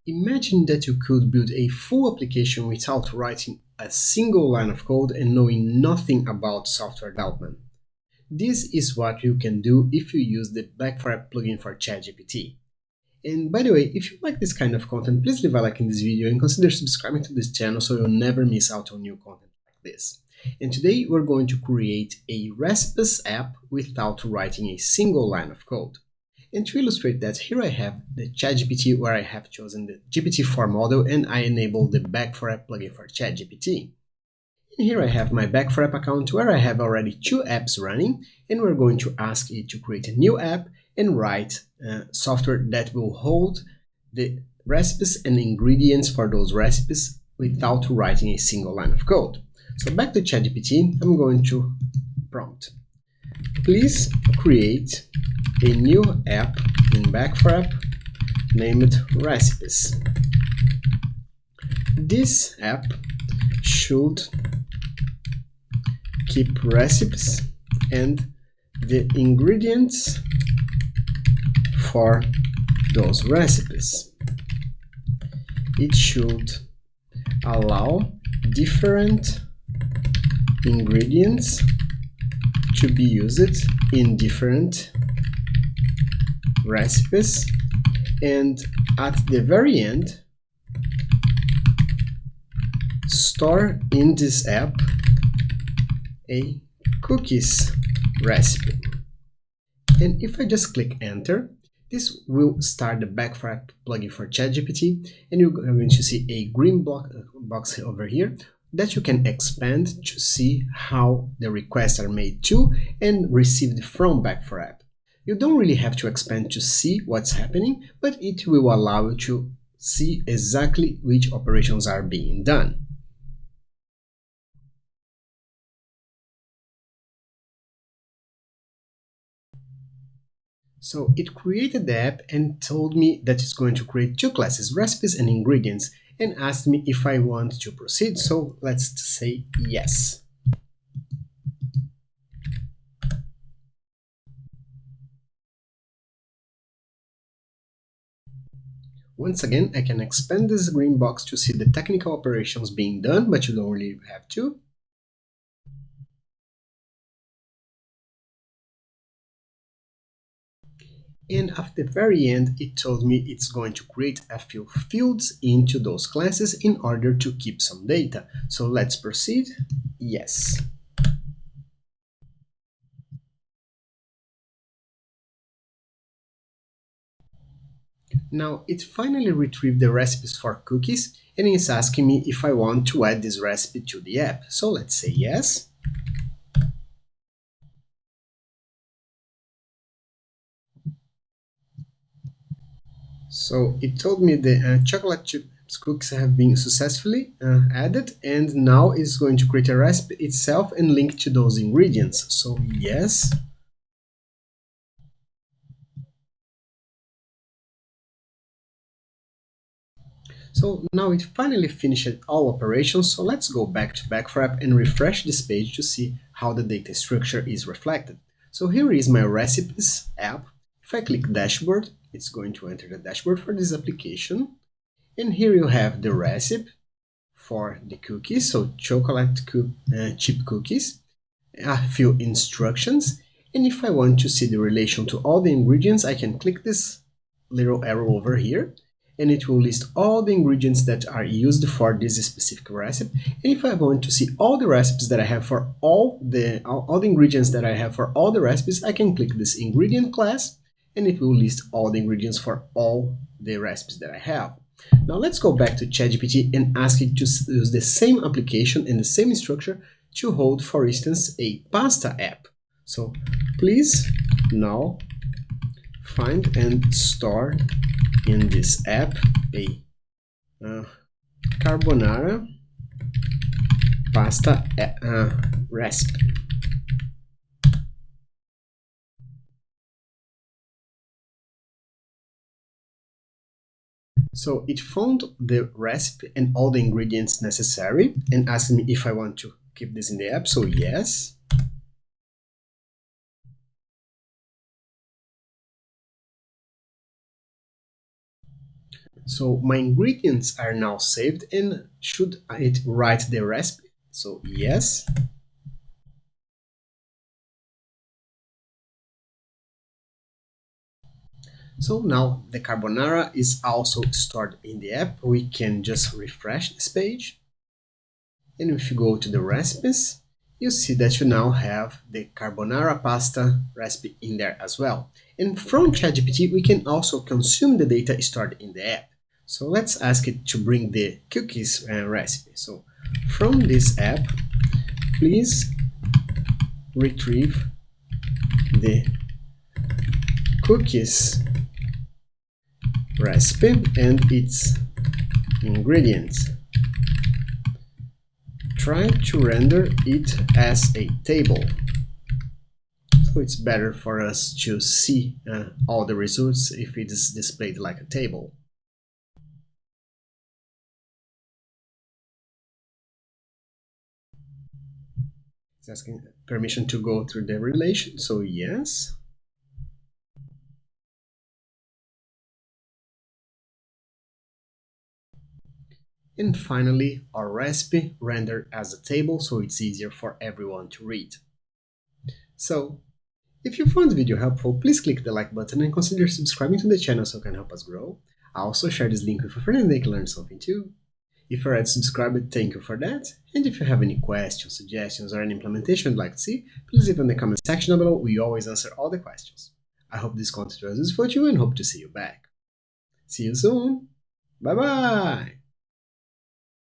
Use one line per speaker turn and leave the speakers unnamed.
Imagine that you could build a full application without writing a single line of code and knowing nothing about software development. This is what you can do if you use the Back4App plugin for ChatGPT. And by the way, if you like this kind of content, please leave a like in this video and consider subscribing to this channel so you'll never miss out on new content like this. And today we're going to create a recipes app without writing a single line of code. And to illustrate that, here I have the ChatGPT where I have chosen the GPT-4 model and I enable the Back4App plugin for ChatGPT. And here I have my Back4App account where I have already 2 apps running, and we're going to ask it to create a new app and write software that will hold the recipes and ingredients for those recipes without writing a single line of code. So back to ChatGPT, I'm going to prompt, please create a new app in Back4App named Recipes. This app should keep recipes and the ingredients for those recipes. It should allow different ingredients to be used in different recipes, and at the very end store in this app a cookies recipe. And if I just click enter, this will start the Back4App plugin for ChatGPT, and you're going to see a green box over here that you can expand to see how the requests are made to and received from Back4App. You don't really have to expand to see what's happening, but it will allow you to see exactly which operations are being done. So it created the app and told me that it's going to create 2 classes, recipes and ingredients, and asked me if I want to proceed. So let's say yes. Once again, I can expand this green box to see the technical operations being done, but you don't really have to. And at the very end, it told me it's going to create a few fields into those classes in order to keep some data. So let's proceed. Yes. Now it finally retrieved the recipes for cookies and is asking me if I want to add this recipe to the app. So let's say yes. So it told me the chocolate chip cookies have been successfully added, and now it's going to create a recipe itself and link to those ingredients. So yes. So now it finally finished all operations, so let's go back to Back4App and refresh this page to see how the data structure is reflected. So here is my recipes app. If I click dashboard, it's going to enter the dashboard for this application. And here you have the recipe for the cookies, so chocolate chip cookies, a few instructions. And if I want to see the relation to all the ingredients, I can click this little arrow over here, and it will list all the ingredients that are used for this specific recipe. And if I want to see all the recipes that I have for all the ingredients that I have for all the recipes, I can click this ingredient class, and it will list all the ingredients for all the recipes that I have. Now let's go back to ChatGPT and ask it to use the same application and the same structure to hold, for instance, a pasta app. So please now find and store in this app a carbonara pasta recipe. So it found the recipe and all the ingredients necessary and asked me if I want to keep this in the app. So yes. So my ingredients are now saved, and should it write the recipe? So yes. So now the carbonara is also stored in the app. We can just refresh this page. And if you go to the recipes, you see that you now have the carbonara pasta recipe in there as well. And from ChatGPT, we can also consume the data stored in the app. So let's ask it to bring the cookies recipe. So from this app, please retrieve the cookies recipe and its ingredients. Try to render it as a table. So it's better for us to see all the results if it is displayed like a table. It's asking permission to go through the relation, so yes. And finally, our recipe rendered as a table so it's easier for everyone to read. So, if you found the video helpful, please click the like button and consider subscribing to the channel so it can help us grow. I also share this link with a friend and they can learn something too. If you're already subscribed, thank you for that. And if you have any questions, suggestions, or any implementation you'd like to see, please leave in the comment section down below. We always answer all the questions. I hope this content was useful to you and hope to see you back. See you soon. Bye bye.